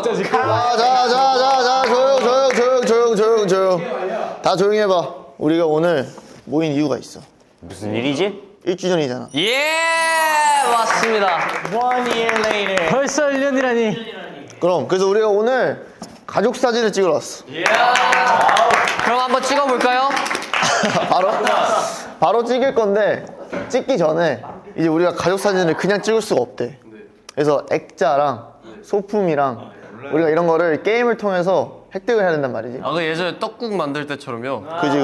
막자 지금. 자, 조용. 다 조용히 해봐. 우리가 오늘 모인 이유가 있어. 무슨 일이지? 1주년이잖아. 예! 맞습니다. 벌써 1년이라니. 그럼 그래서 우리가 오늘 가족 사진을 찍으러 왔어. 그럼 한번 찍어볼까요? 바로 찍을 건데 찍기 전에 이제 우리가 가족 사진을 그냥 찍을 수가 없대. 그래서 액자랑 소품이랑 우리가 이런 거를 게임을 통해서 획득을 해야 된단 말이지. 아, 그 예전에 떡국 만들 때처럼요. 그지.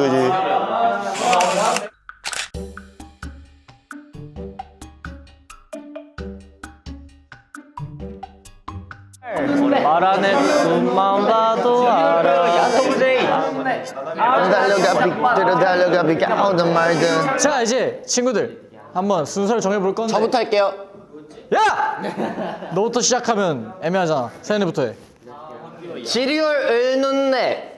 말하는 눈만 봐도 알아. 달려가 비가오든 말든. 자 이제 친구들 한번 순서를 정해볼 건데. 저부터 할게요. 야! 너부터 시작하면 애매하잖아. 세연이부터 해. 지리얼 을눈내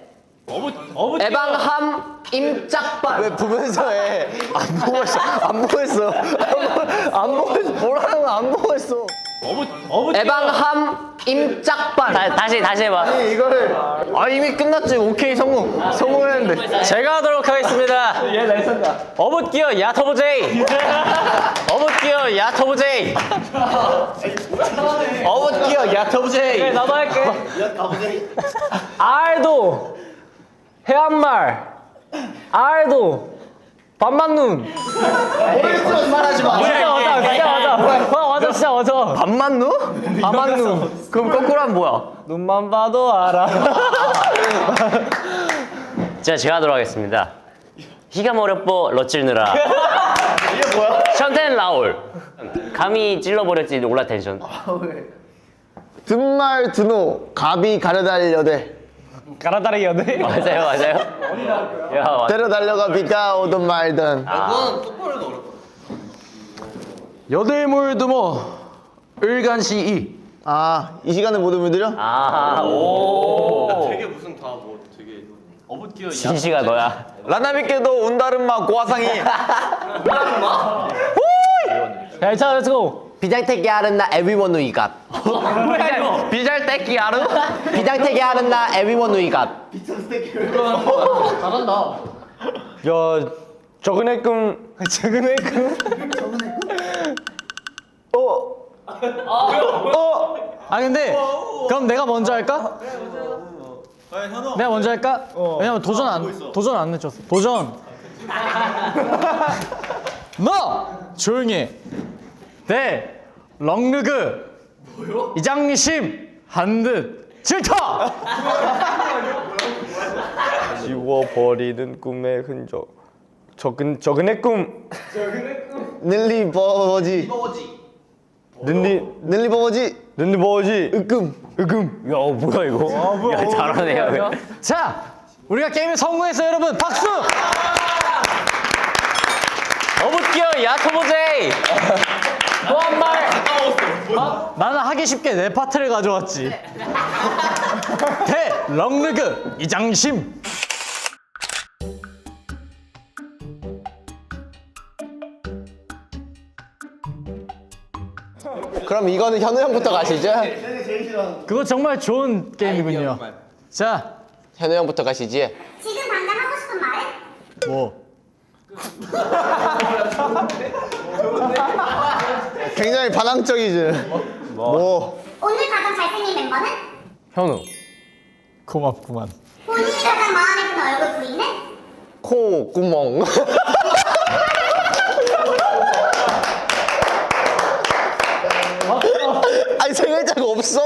에방함 임짝발. 왜 보면서 해? 안 보고 했어. 뭐라는 거 안 보고 했어. 에방함 임짝발. 다시 해봐. 아니 이거를 이미 끝났지. 오케이 성공했는데. 제가 하도록 하겠습니다. 어붓기어 야토보제이. 어붓기어 야토보제이. 어붓기어 야토보제이. 나도 할게. 알도 해안말 알도 밤만눈. 말하지 마. 진짜 맞아. 밤만눈? 밤만눈. 그럼 거꾸로 하면 뭐야? 눈만 봐도 알아. 제가 하도록 하겠습니다. 희가 머렵보 러찔느라. 이게 뭐야? 션텐 라올. 감히 찔러버렸지 올라 텐션. 든말 드노 가비 가려달려대. 가라다리 연애. 맞아요. 야, 데려 달려가 비가 오든 말든. 여대물 드모 을간시이. 이 시간에 모두 물들여? 오. 되게 무슨 다 뭐 되게 어붓기어. 진시가 너야. 라나비께도 온다른마 고화상이. 야, 자, 렛츠고. 비장택이 하른나 에비원 누이갓. 뭐야 이거? 비잘택이 하른? 비장택이 하른나 에비원 누이갓. 야, 적은의끔. 근데 그럼 내가 먼저 할까? 내가 먼저 할까? 왜냐면 도전 안 내줬어. 도전. 너 조용히 해. 네 렁르그 이장심 한듯 질터. 지워버리는 꿈의 흔적. 적은의 꿈. 늘리 버버지. 늘리 버버지. 으끔. 야 뭐야 이거? 야 잘하네요. 자, 우리가 게임에 성공했어요, 여러분. 박수. 어붓기어 야토보제이. 또 한 말. 나는 하기 쉽게 내 파트를 가져왔지. 대 렁르그 이장심. 그럼 이거는 현우 형부터 가시죠. 그거 정말 좋은 게임이군요. 자, 현우 형부터 가시지. 지금 당장 하고 싶은 말은? 뭐 굉장히 반항적이지. 뭐? 오늘 가장 잘생긴 멤버는? 현우. 고맙구만. 본인이 가장 마음에 드는 얼굴 부위는? 코 구멍. 아니 세 글자가 없어.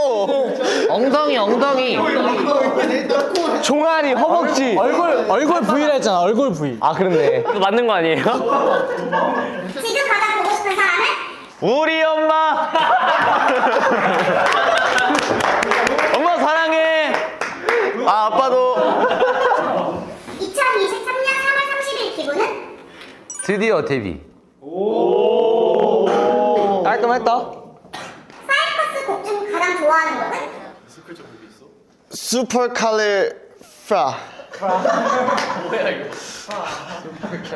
엉덩이. 종아리, 허벅지. 얼굴 부위라 했잖아. 얼굴 부위. 아 그렇네. 이거 맞는 거 아니에요? 지금 가장 보고 싶은 사람은? 우리 엄마. 엄마 사랑해. 아빠도. 2023년 3월 30일 기분은? 드디어 데뷔. 깔끔했다. 사이퍼스 곡 중 가장 좋아하는 곡은? 슈퍼 칼리 프라.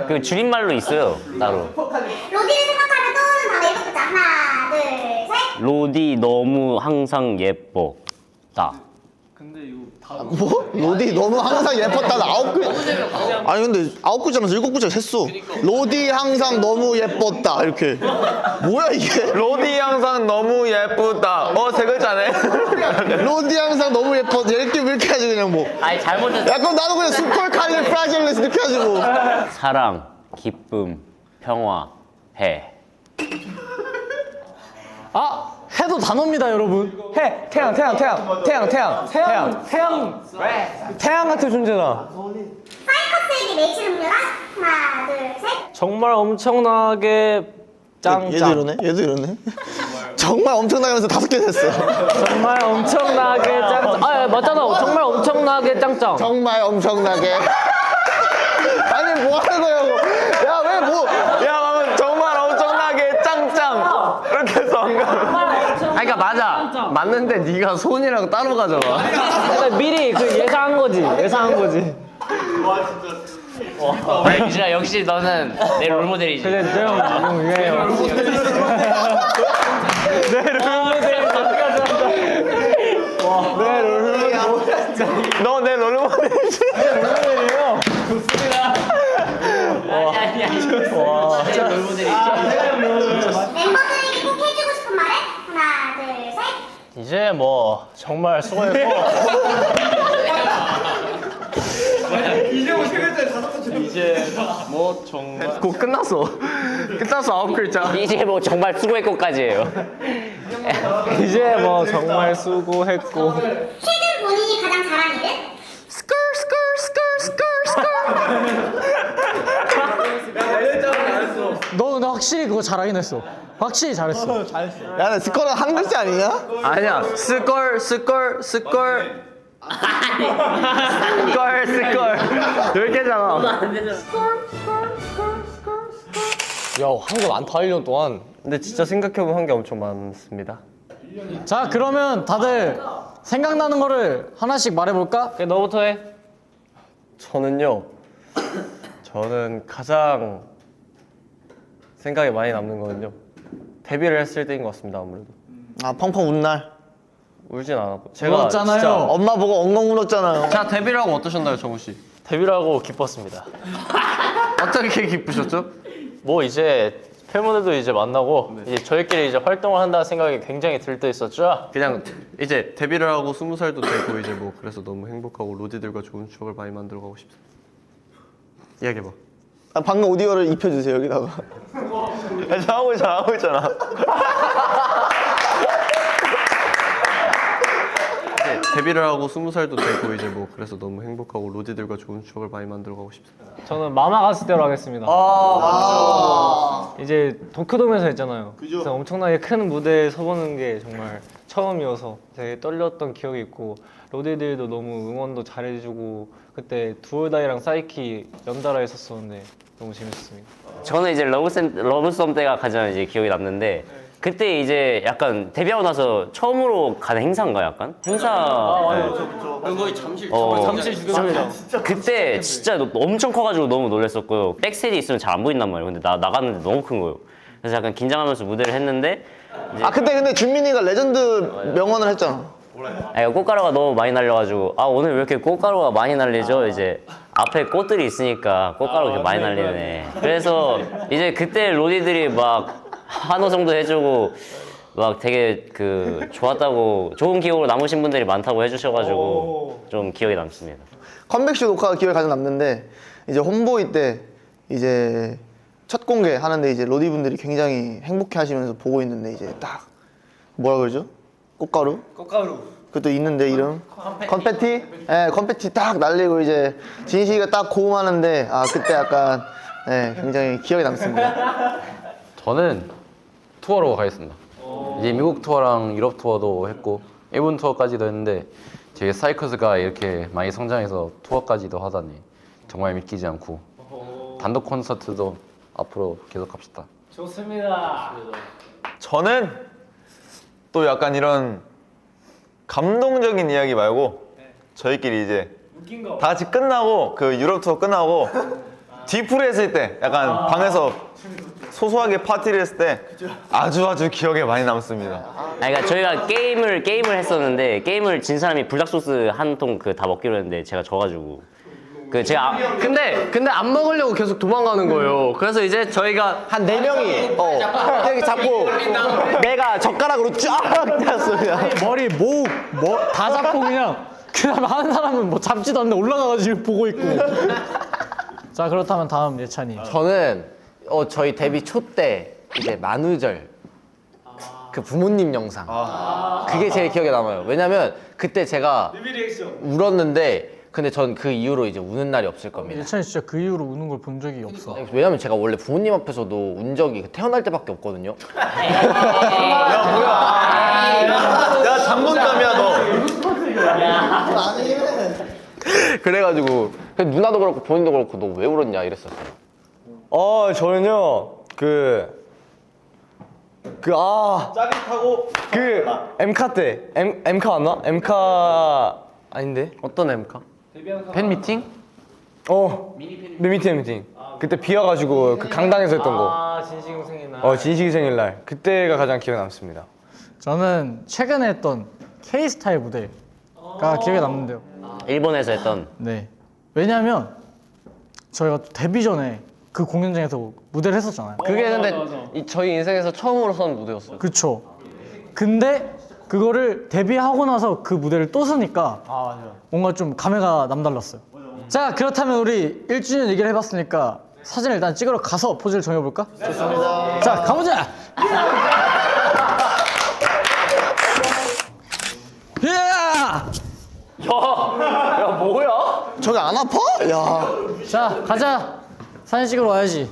그 줄임말로 있어요 따로. 로디를 생각하면 떠오르는 단어 7글자. 하나, 둘, 셋. 로디 너무 항상 예뻐. 뭐? 로디 너무 항상 예뻤다. 9글. 아니 근데 9글자면서 7글자 셌어. 로디 항상 너무 예뻤다 이렇게. 뭐야 이게? 로디 항상 너무 예쁘다. 세 글자네. 로디 항상 너무 예뻤다. 이렇게 하지 그냥 뭐. 아니 잘못했어. 야 그럼 나도 그냥 슈퍼칼리 프라질레스 이렇게 하지 뭐. 사랑, 기쁨, 평화, 해. 아 해도 단어입니다 여러분. 해. 태양 같은 존재다. 사이커스에게 매실 음료랑 하나, 둘, 셋. 정말 엄청나게 짱짱. 얘도 이러네. 얘도 이러네. 정말 엄청나게 하면서 5개 됐어. 정말 엄청나게 짱짱. 맞잖아. 정말 엄청나게 짱짱. 정말 엄청나게. 아니 뭐 하는 거냐고. 야 왜 뭐. 야, 방금 정말 엄청나게 짱짱. 이렇게 해서 안 가. 그러니까 맞아. 맞는데 네가 손이랑 따로 가잖아. 그러니까 미리 예상한 거지. 아니, 유진아 역시 너는 내 롤모델이지. 그래, 너무 유해요. 너 내 롤모델이지. 아니. 진짜 롤모델이지. 멤버들에게 꼭 해주고 싶은 말은 하나, 둘, 셋. 이제 뭐 정말 수고했고. 곧 끝났어. 끝났어 9글자. 이제 뭐 정말 수고했고까지예요. 이제 뭐 정말 수고했고. 최근 본인이 가장 잘한 일은? 너 확실히 그거 잘하긴 했어. 확실히 잘했어. 야 근데 스컬은 한 글자 아니냐? 아니야. 스컬. 스컬. 10개잖아. 야, 한 게 많다 1년 동안. 근데 진짜 생각해보면 한 게 엄청 많습니다. 자 그러면 다들 생각나는 거를 하나씩 말해볼까? 그래, 너부터 해. 저는 가장 생각에 많이 남는 거는요. 데뷔를 했을 때인 것 같습니다, 아무래도. 아 펑펑 운 날. 울진 않았고. 제가 울었잖아요. 진짜 엄마 보고 엉엉 울었잖아요. 자 데뷔를 하고 어떠셨나요, 정우 씨? 데뷔를 하고 기뻤습니다. 어떻게 기쁘셨죠? 뭐 이제 팬분들도 이제 만나고 이제 저희끼리 이제 활동을 한다는 생각이 굉장히 들떠있었죠. 그냥 이제 데뷔를 하고 20살도 되고 이제 뭐 그래서 너무 행복하고 로디들과 좋은 추억을 많이 만들어가고 싶습니다. 이야기해봐. 아, 방금 오디오를 입혀주세요 여기다가. 잘하고 있잖아. 이제 데뷔를 하고 20살도 되고 이제 뭐 그래서 너무 행복하고 로디들과 좋은 추억을 많이 만들어가고 싶습니다. 저는 마마 갔을 때로 하겠습니다. 이제 도쿄돔에서 했잖아요. 그래서 엄청나게 큰 무대에 서보는 게 정말 처음이어서 되게 떨렸던 기억이 있고 로디들도 너무 응원도 잘해주고 그때 두올다이랑 사이키 연달아 했었었는데 너무 재밌었습니다. 저는 이제 러브썸 때가 가장 이제 기억이 남는데 그때 이제 약간 데뷔하고 나서 처음으로 가는 행사인가 약간? 행사. 거의 잠실 그때 진짜 엄청 커가지고 너무 놀랐었고요. 백스테이지 있으면 잘 안 보인단 말이에요. 근데 나갔는데 너무 큰 거예요. 그래서 약간 긴장하면서 무대를 했는데 아 그때 근데 준민이가 레전드 명언을 했잖아. 꽃가루가 너무 많이 날려가지고 오늘 왜 이렇게 꽃가루가 많이 날리죠? 이제 앞에 꽃들이 있으니까 꽃가루가 이렇게 많이 날리네. 그래서 이제 그때 로디들이 막 한호 정도 해주고 막 되게 좋았다고 좋은 기억으로 남으신 분들이 많다고 해주셔가지고 좀 기억에 남습니다. 컴백쇼 녹화가 기억에 가장 남는데 이제 홈보이 때 이제 첫 공개 하는데 이제 로디 분들이 굉장히 행복해하시면서 보고 있는데 이제 딱 뭐라 그러죠? 꽃가루? 그것도 있는데 이름? 컨페티? 네, 컨페티 딱 날리고 이제 진식이가 딱 고음하는데 그때 약간 굉장히 기억에 남습니다. 저는 투어로 가겠습니다. 이제 미국 투어랑 유럽 투어도 했고 일본 투어까지도 했는데 되게 사이커스가 이렇게 많이 성장해서 투어까지도 하다니 정말 믿기지 않고 단독 콘서트도 앞으로 계속 합시다. 좋습니다. 저는 또 약간 이런 감동적인 이야기 말고 저희끼리 이제 다 같이 끝나고 그 유럽 투어 끝나고 뒤풀이 했을 때 약간 방에서 소소하게 파티를 했을 때 아주 기억에 많이 남습니다. 그러니까 저희가 게임을 했었는데 게임을 진 사람이 불닭소스 한 통 그 다 먹기로 했는데 제가 져가지고 그 제가 근데 안 먹으려고 계속 도망가는 거예요. 그래서 이제 저희가 한 4명이 이렇게 잡고 내가 젓가락으로 쫙 탔어 그냥. 머리, 목, 다 잡고 그냥 한 사람은 뭐 잡지도 않는데 올라가가지고 보고 있고. 자, 그렇다면 다음 예찬이. 저는 저희 데뷔 초 때 이제 만우절 그 부모님 영상 그게 제일 기억에 남아요. 왜냐면 그때 제가 울었는데 근데 전 그 이후로 이제 우는 날이 없을 겁니다. 예찬이 진짜 그 이후로 우는 걸 본 적이 없어. 왜냐면 제가 원래 부모님 앞에서도 운 적이 태어날 때밖에 없거든요. 야 장군감이야 너. 그래가지고 누나도 그렇고 본인도 그렇고 너 왜 울었냐 이랬었어요. 저는요 짜릿하고 엠카 때 엠카 안 와? 엠카 아닌데? 어떤 엠카? 팬미팅? 미니 팬미팅. 그때 비 와가지고 그 강당에서 했던 거. 아 진식이 형 생일날. 진식이 생일날. 그때가 가장 기억에 남습니다. 저는 최근에 했던 K-스타일 무대가 기억에 남는데요. 일본에서 했던 네. 왜냐면 저희가 데뷔 전에 그 공연장에서 무대를 했었잖아요. 그게 근데 저희 인생에서 처음으로 선 무대였어요. 그쵸. 근데 그거를 데뷔하고 나서 그 무대를 또 서니까 뭔가 좀 감회가 남달랐어요. 자, 그렇다면 우리 1주년 얘기를 해봤으니까 사진을 일단 찍으러 가서 포즈를 정해볼까? 좋습니다. 자, 가보자! 야! 저게 안 아파? 야. 자, 가자! 사진 찍으러 와야지.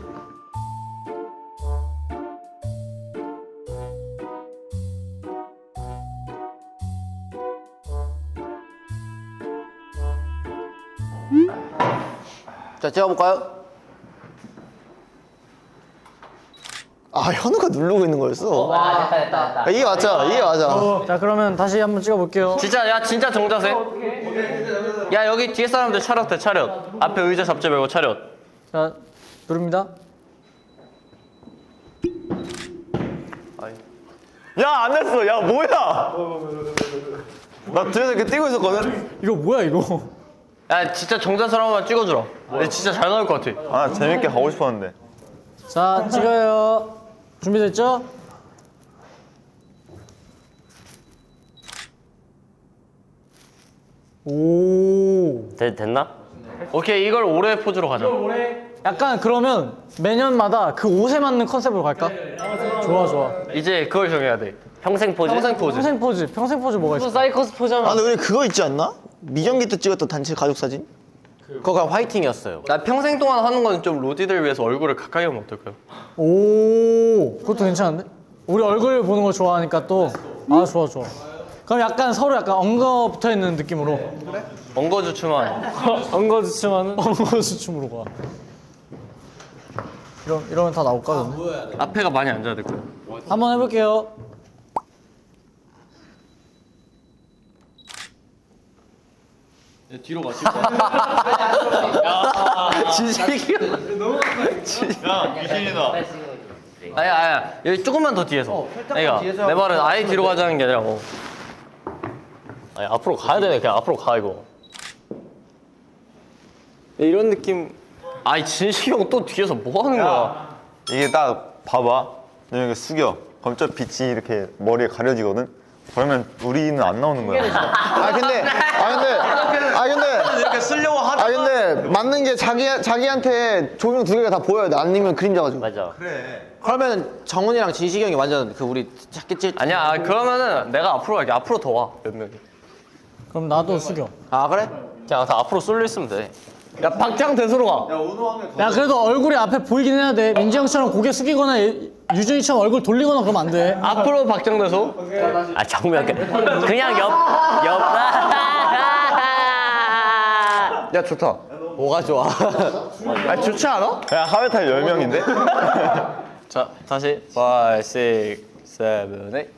자 찍어볼까요? 현우가 누르고 있는 거였어. 됐다. 이게 맞죠? 이게 맞아. 자, 그러면 다시 한번 찍어볼게요. 진짜 정자세. 야 여기 뒤에 사람들 차렷 차렷. 앞에 의자 잡지 말고 차렷. 자, 누릅니다. 야 안 됐어. 야 뭐야? 나 뒤에서 이렇게 뛰고 있었거든. 이거 뭐야, 이거? 야 진짜 정자세 한번 찍어주라. 근데 진짜 잘 나올 것 같아. 아 재밌게 가고 싶었는데. 자, 찍어요. 준비됐죠? 오. 됐나? 오케이 이걸 올해 포즈로 가자. 약간 그러면 매년마다 그 옷에 맞는 컨셉으로 갈까? 좋아. 이제 그걸 정해야 돼. 평생 포즈? 평생 포즈. 평생 포즈 뭐가 있어? 사이코스 포잖아. 근데 우리 그거 있지 않나? 미정기 때 찍었던 단체 가족 사진? 그거 그냥 화이팅이었어요. 나 평생 동안 하는 건 좀 로디들 위해서 얼굴을 가까이 하면 어떨까요? 오, 그것도 괜찮은데? 우리 얼굴 보는 거 좋아하니까 또. 아, 좋아. 그럼 약간 서로 약간 엉거 붙어 있는 느낌으로. 엉거주춤한. 엉거주춤하는. 엉거주춤으로 가. 이러면 다 나올까, 근데? 앞에가 많이 앉아야 될 거야. 한번 해볼게요. 뒤로 가시고. 진식이. 야 미신이다. 아야 여기 조금만 더 뒤에서. 내가 내 말은 아예 뒤로 가자는 게 아니라 아니, 앞으로 가야 되네. 그냥 앞으로 가 이거. 이런 느낌. 아이 진식이 형 또 뒤에서 뭐 하는 거야? 이게 딱 봐봐. 너 이렇게 숙여. 그럼 저 빛이 이렇게 머리에 가려지거든. 그러면 우리는 안 나오는 거야. 근데 이렇게 쓰려고 하다가. 근데 맞는 게 자기한테 조명 2개가 다 보여야 돼. 아니면 그림자 가지고. 맞아. 그러면 정훈이랑 진식이 형이 완전 그 우리 작게 찍. 아니야 그러면은 내가 앞으로 갈게. 앞으로 더 와 몇 명이. 그럼 나도 숙여. 아 그래? 그냥 다 앞으로 쏠려 있으면 돼. 야 박장 대소로 가. 야, 그래도 얼굴이 앞에 보이긴 해야 돼. 민지 형처럼 고개 숙이거나 유준이처럼 얼굴 돌리거나 그러면 안 돼. 앞으로 박장 대소. 아 정면 그냥 옆. 야 좋다. 뭐가 좋아? 좋지 않아? 야 하회탈 10명인데? 자 다시 5, 6, 7, 8.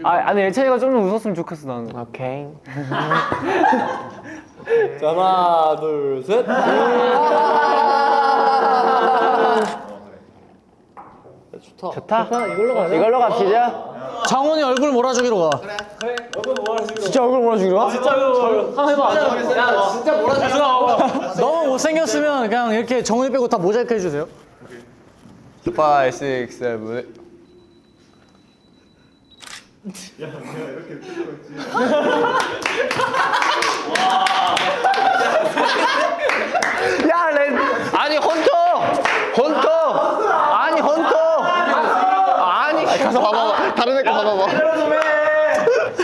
아니 예찬이가 좀 더 웃었으면 좋겠어 나는. 오케이. 하나, 둘, 셋. 좋다. 이걸로 갑시다. 장원이 얼굴 몰아주기로 가. 진짜 얼굴 몰아주기로 가? 한번 해봐. 야, 진짜 몰아주기로 가. 너무 못생겼으면 그냥 이렇게 정훈이 빼고 다 모자이크 해주세요. 5, 6, 7, 8. 야, 아니 헌터. 아니 헌터. 아니 가서 봐봐. 다른 애거 봐봐봐.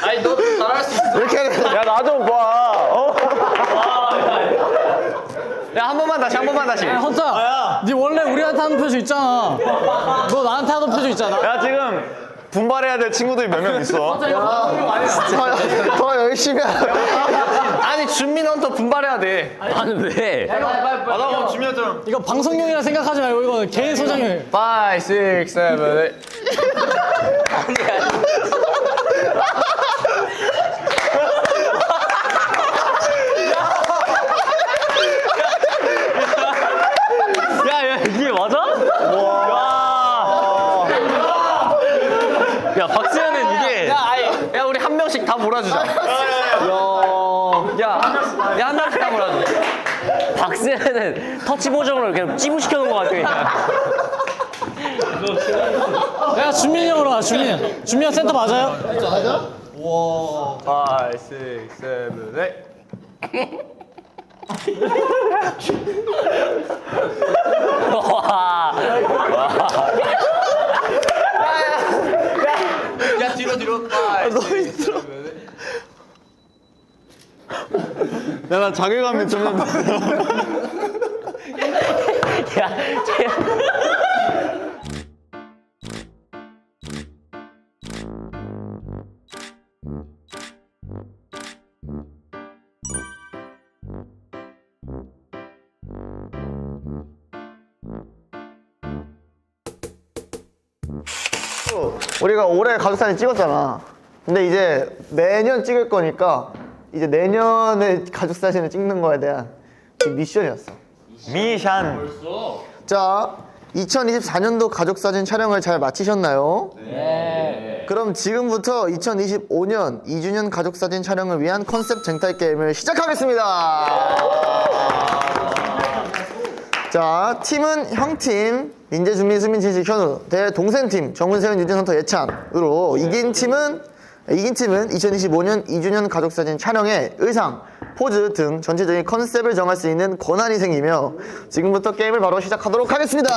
아니 너 잘할 수 있어. 이렇게 해야 돼. 야 나 좀 봐. 야 한 번만 다시. 야, 헌터. 네 원래 우리한테 하는 표정 있잖아. 너 나한테 하던 표정 있잖아. 야 지금 분발해야 될 친구들이 몇 명 있어. 더 열심히 하라. 아니 준민 헌터 분발해야 돼. 아니 왜? 나도 준비했잖아. 이거 방송용이라 생각하지 말고 이거 개인 소장용. 5, 6, 7, 8. 야 이게 맞아? 야 박수현은 이게 야 우리 한 명씩 다 몰아주자. 야한 명씩 다 몰아줘. 박수현은 터치 보정으로 그냥 찌부시켜 놓은 것 같아 그냥. 야 준민이 형으로 와. 준민이 형 센터 맞아요? 5, 6, 7, 8. 와. 야 뒤로. 5, 6, 7, 8. 야나 자괴감이 좀 난다. 야, 우리가 올해 가족사진 찍었잖아. 근데 이제 매년 찍을 거니까 이제 내년에 가족사진을 찍는 거에 대한 미션이었어. 미샨. 자, 2024년도 가족사진 촬영을 잘 마치셨나요? 네. 그럼 지금부터 2025년 2주년 가족사진 촬영을 위한 컨셉 쟁탈 게임을 시작하겠습니다. 자, 팀은 형팀 민재, 준민, 수민, 진식, 현우 대 동생팀 정훈, 세훈, 유진, 헌터, 예찬으로 이긴 팀은 2025년 2주년 가족사진 촬영의 의상, 포즈 등 전체적인 컨셉을 정할 수 있는 권한이 생기며 지금부터 게임을 바로 시작하도록 하겠습니다.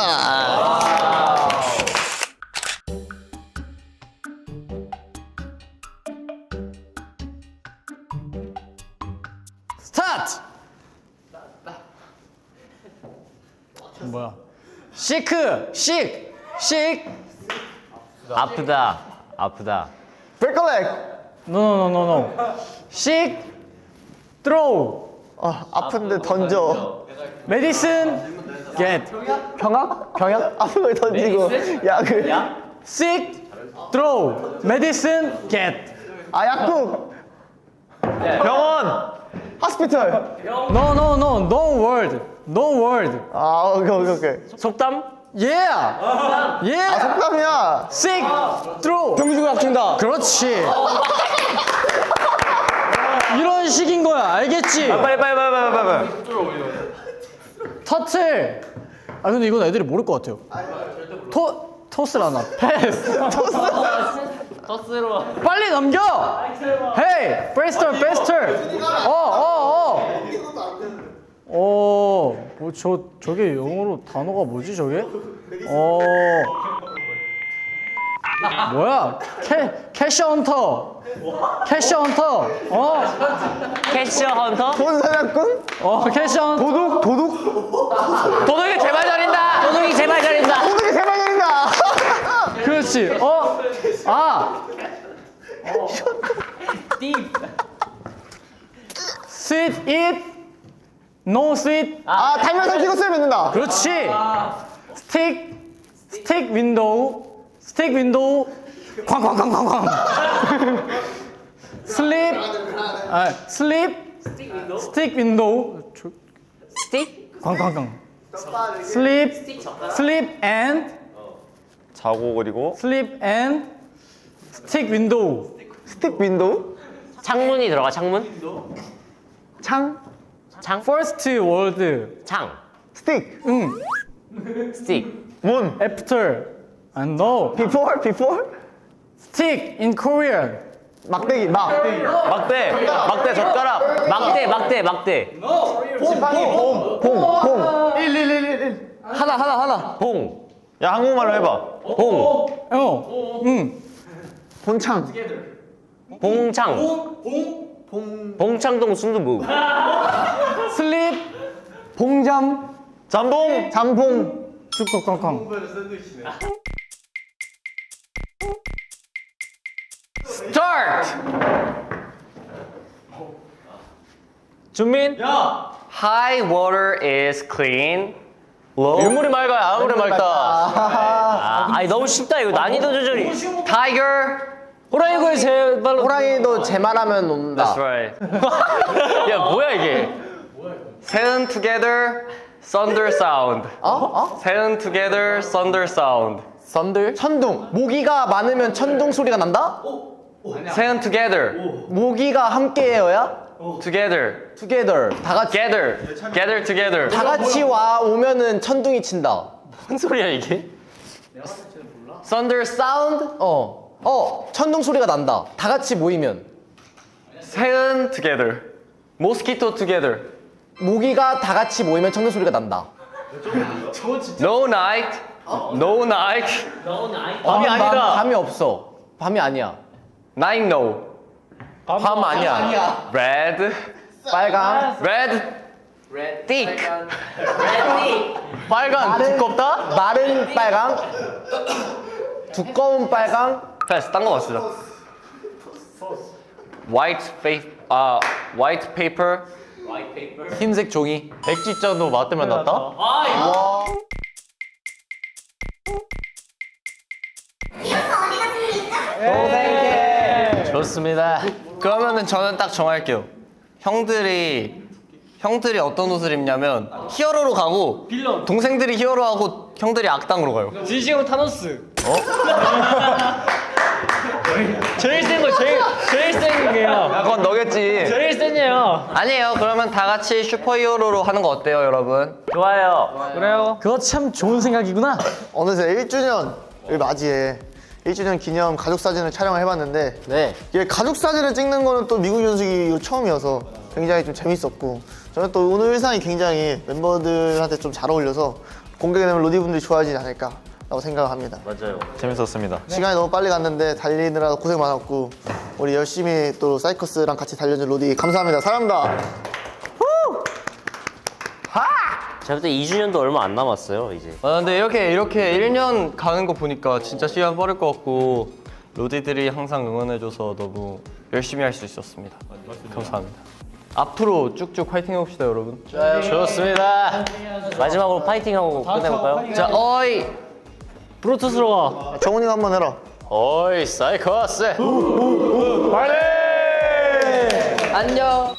스타트! 뭐야? 시크! 아프다. 브레이클렉! 노. 식! 드로우! 아픈데 던져. 메디슨! 겟! 병약? 아픈 걸 던지고 약을. 식! 드로우! 메디슨! 겟! 약국! 병원. 하스피털! No word! 오케이. 속담? Yeah! 속담이야. 식! 드로우! 병주고 약친다. 그렇지! 이런 식인 거야, 알겠지? 빨리. 터틀! 근데 이건 애들이 모를 것 같아요. 토스라나. 패스! 터스로. 빨리 넘겨! Hey! Faster! 저게 영어로 단어가 뭐지, 저게? 뭐야? 캐셔 헌터! 캐셔 헌터? 돈 사냥꾼? 캐셔 헌터! 도둑? 도둑이 제발 저린다. 도둑이 제발 저린다. 그렇지. Sweet eat, no sweet. 달면 삼키고 쓰면 맺는다. 그렇지. 스틱 윈도우, 쾅쾅쾅쾅쾅. 슬립, 스틱 윈도우. 스틱? 꽝꽝꽝. 슬립 앤 자고 그리고 스틱 윈도우. 스틱 윈도우? 창문이 들어가 창문? 창? 창? First word. 창. 스틱. 응. 스틱. 문. After. And no. Before? Before? Stick in Korean. 막대기. 막대. 젓가락. 막대. 지팡이. 봉. 1. 하나. 봉. 야 한국말로 해봐. 봉. 응. 본창. 봉창. 봉창동 순두부. 슬립 봉잠. 잠봉. 잠봉. 꽝꽝꽝. Start. 준민? High water is clean. 유물이 맑아요. 아무리 맑다. 아니 너무 쉽다 이거 난이도 조절이. Tiger. 호랑이구이 제 말로 호랑이도 제 말하면 논다. That's right. 야 뭐야 이게? 새은 together, thunder sound. 새은 together, thunder sound. 썬들? 천둥. 모기가 많으면 천둥 소리가 난다? 새은 together, 모기가 함께해야? together, together. 다 같이. gather together. 다 같이 오면은 천둥이 친다. 뭔 소리야 이게? Thunder sound, 천둥 소리가 난다. 다 같이 모이면. 새은 together, mosquito together. 모기가 다 같이 모이면 천둥 소리가 난다. No night, no night. 밤이 아니다. 밤이 없어. 밤이 아니야. Night no. 밤 아니야. Red, 빨강. red, thick. 빨간 두껍다? 마른 빨강. 두꺼운 빨강. 패스. 딴 거 맞추자. White paper. 흰색 종이. 백지장도 맞으면 낫다? 이어서 어디 갔습니까? 좋습니다. 그러면은 저는 딱 정할게요. 형들이 어떤 옷을 입냐면 히어로로 가고 동생들이 히어로하고 형들이 악당으로 가요. 진시형 타노스. 제일 센 거 제일 센 게요. 야, 그건 너겠지. 제일 센이에요. 아니에요. 그러면 다 같이 슈퍼히어로로 하는 거 어때요, 여러분? 좋아요. 그래요. 그거 참 좋은 생각이구나. 어느새 1주년을 맞이해 1주년 기념 가족 사진을 촬영을 해봤는데 네. 이게 가족 사진을 찍는 거는 또 미국 연습이 처음이어서 굉장히 좀 재밌었고 저는 또 오늘 의상이 굉장히 멤버들한테 좀 잘 어울려서 공개가 되면 로디분들이 좋아하지 않을까라고 생각합니다. 맞아요. 재밌었습니다. 시간이 너무 빨리 갔는데 달리느라 고생 많았고 우리 열심히 또 사이커스랑 같이 달려준 로디 감사합니다. 사랑합니다. 제가 볼때 2주년도 얼마 안 남았어요 이제. 근데 이렇게 1년 가는 거 보니까 진짜 시간 빠를 것 같고 로디들이 항상 응원해줘서 너무 열심히 할 수 있었습니다. 감사합니다. 앞으로 쭉쭉 화이팅 해봅시다, 여러분. 좋습니다. 마지막으로 파이팅하고 끝내볼까요? 자, 어이. 브루투스로 와. 정훈이가 한번 해라. 어이, 사이코스. 안녕.